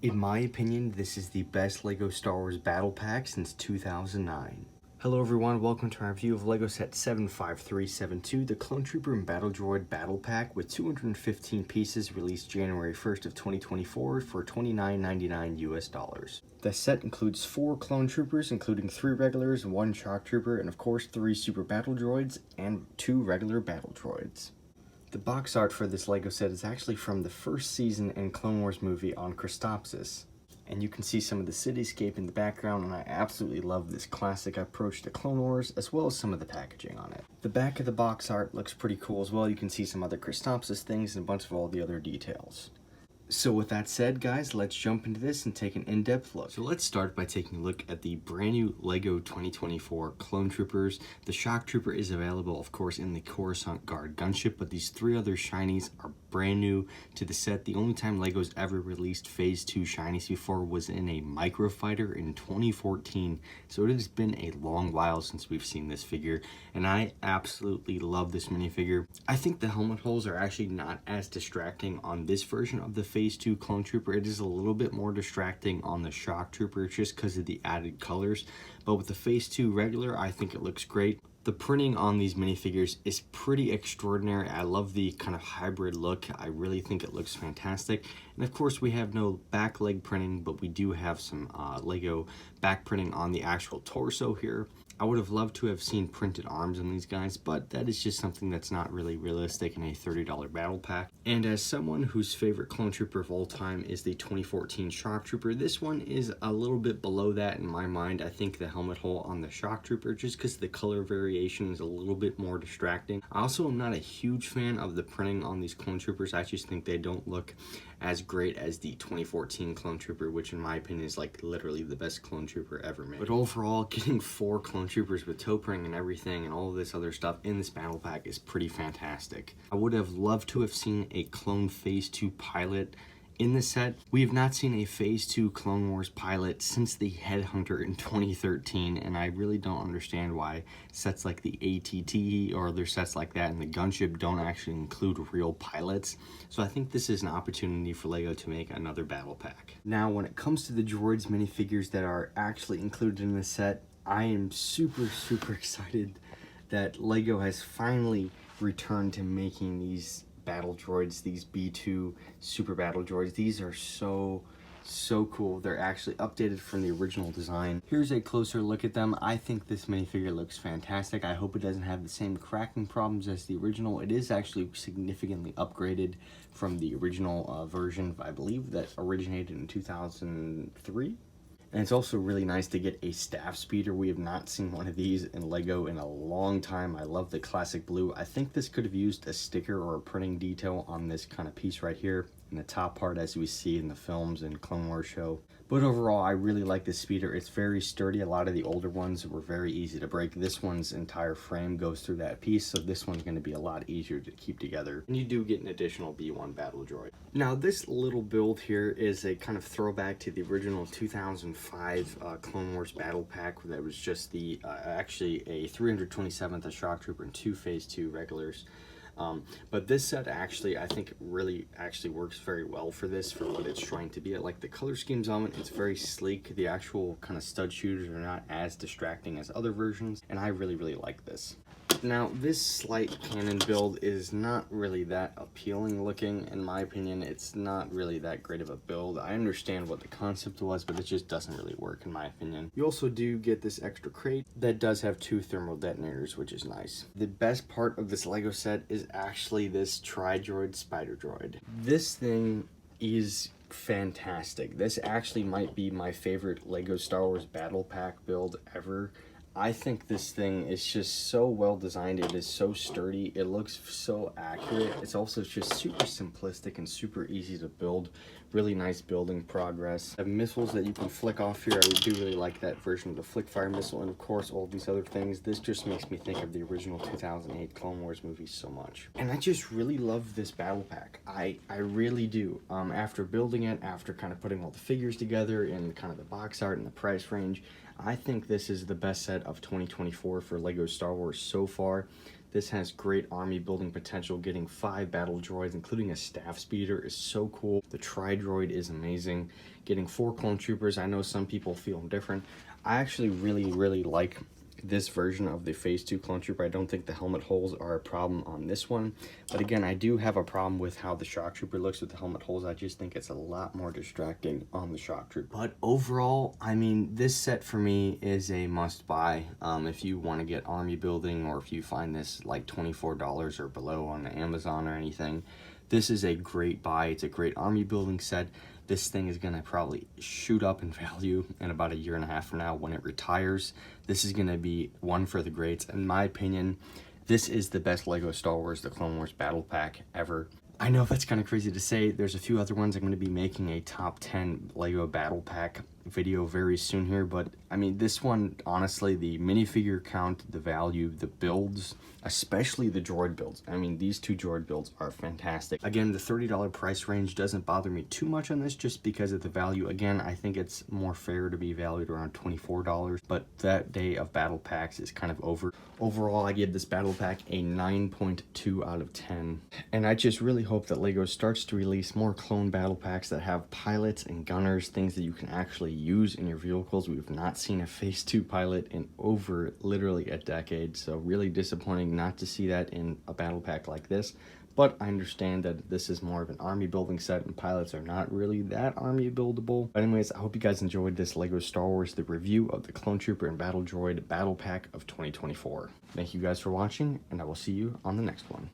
In my opinion, this is the best LEGO Star Wars Battle Pack since 2009. Hello everyone, welcome to our review of LEGO Set 75372, the Clone Trooper and Battle Droid Battle Pack with 215 pieces, released January 1st of 2024 for $29.99 US. The set includes 4 Clone Troopers, including 3 regulars, 1 Shock Trooper, and of course 3 Super Battle Droids, and 2 regular Battle Droids. The box art for this LEGO set is actually from the first season in Clone Wars movie on Christopsis. And you can see some of the cityscape in the background, and I absolutely love this classic approach to Clone Wars, as well as some of the packaging on it. The back of the box art looks pretty cool as well. You can see some other Christopsis things and a bunch of all the other details. So with that said, guys, let's jump into this and take an in-depth look. So let's start by taking a look at the brand new LEGO 2024 Clone Troopers. The Shock Trooper is available, of course, in the Coruscant Guard gunship, but these 3 other shinies are brand new to the set. The only time LEGO's ever released Phase 2 shinies before was in a Microfighter in 2014, so it has been a long while since we've seen this figure, and I absolutely love this minifigure. I think the helmet holes are actually not as distracting on this version of the Phase 2 Clone Trooper. It is a little bit more distracting on the Shock Trooper just because of the added colors, but with the Phase 2 regular, I think it looks great. The printing on these minifigures is pretty extraordinary. I love the kind of hybrid look. I really think it looks fantastic. And of course, we have no back leg printing, but we do have some LEGO back printing on the actual torso here. I would have loved to have seen printed arms on these guys, but that is just something that's not really realistic in a $30 battle pack. And as someone whose favorite Clone Trooper of all time is the 2014 Shock Trooper, this one is a little bit below that in my mind. I think the helmet hole on the Shock Trooper, just because the color variation is a little bit more distracting. I also am not a huge fan of the printing on these Clone Troopers. I just think they don't look as great as the 2014 Clone Trooper, which in my opinion is like literally the best Clone Trooper ever made. But overall, getting 4 Clone Troopers with toe printing and everything and all of this other stuff in this battle pack is pretty fantastic. I would have loved to have seen a Clone Phase 2 pilot in the set. We have not seen a Phase 2 Clone Wars pilot since the Headhunter in 2013, and I really don't understand why sets like the ATT or other sets like that in the gunship don't actually include real pilots. So I think this is an opportunity for LEGO to make another battle pack. Now, when it comes to the Droids minifigures that are actually included in the set, I am super excited that LEGO has finally returned to making these battle droids, these B2 super battle droids. These are so cool. They're actually updated from the original design. Here's a closer look at them. I think this minifigure looks fantastic. I hope it doesn't have the same cracking problems as the original. It is actually significantly upgraded from the original version, I believe, that originated in 2003. And it's also really nice to get a staff speeder. We have not seen one of these in LEGO in a long time. I love the classic blue. I think this could have used a sticker or a printing detail on this kind of piece right here in the top part, as we see in the films and Clone Wars show. But overall, I really like this speeder. It's very sturdy. A lot of the older ones were very easy to break. This one's entire frame goes through that piece, so this one's going to be a lot easier to keep together. And you do get an additional B1 battle droid. Now, this little build here is a kind of throwback to the original 2005 Clone Wars battle pack that was just the actually a 327th, a Shock Trooper, and 2 Phase 2 regulars. But this set actually, I think, really actually works very well for this, for what it's trying to be. I like the color schemes on it. It's very sleek. The actual kind of stud shooters are not as distracting as other versions, and I really like this. Now, this slight cannon build is not really that appealing looking. In my opinion, it's not really that great of a build. I understand what the concept was, but it just doesn't really work in my opinion. You also do get this extra crate that does have 2 thermal detonators, which is nice. The best part of this LEGO set is actually this Tri-Droid Spider Droid. This thing is fantastic. This actually might be my favorite LEGO Star Wars battle pack build ever. I think this thing is just so well designed. It is so sturdy. It looks so accurate. It's also just super simplistic and super easy to build. Really nice building progress. I have missiles that you can flick off here. I do really like that version of the flick fire missile, and of course all these other things. This just makes me think of the original 2008 Clone Wars movie so much. And I just really love this battle pack. I really do. After building it, after kind of putting all the figures together and kind of the box art and the price range, I think this is the best set of 2024 for LEGO Star Wars so far. This has great army building potential. Getting 5 battle droids, including a staff speeder, is so cool. The Droid is amazing. Getting 4 clone troopers, I know some people feel different. I actually really like this version of the Phase 2 clone trooper. I don't think the helmet holes are a problem on this one, but again, I do have a problem with how the shock trooper looks with the helmet holes. I just think it's a lot more distracting on the shock trooper. But overall, I mean, this set for me is a must buy if you want to get army building, or if you find this like $24 or below on Amazon or anything. This is a great buy. It's a great army building set. This thing is going to probably shoot up in value in about a year and a half from now when it retires. This is going to be one for the greats. In my opinion, this is the best Lego Star Wars The Clone Wars Battle Pack ever. I know that's kind of crazy to say. There's a few other ones. I'm going to be making a top 10 Lego Battle Pack video very soon here, but I mean, this one, honestly, the minifigure count, the value, the builds, especially the droid builds. I mean, these 2 droid builds are fantastic. Again, the $30 price range doesn't bother me too much on this just because of the value. Again, I think it's more fair to be valued around $24, but that day of battle packs is kind of over. Overall, I give this battle pack a 9.2 out of 10. And I just really hope that LEGO starts to release more clone battle packs that have pilots and gunners, things that you can actually use in your vehicles. We've not seen a Phase 2 pilot in over literally a decade, so really disappointing not to see that in a battle pack like this. But I understand that this is more of an army building set and pilots are not really that army buildable. But anyways, I hope you guys enjoyed this LEGO Star Wars, the review of the Clone Trooper and Battle Droid Battle Pack of 2024. Thank you guys for watching, and I will see you on the next one.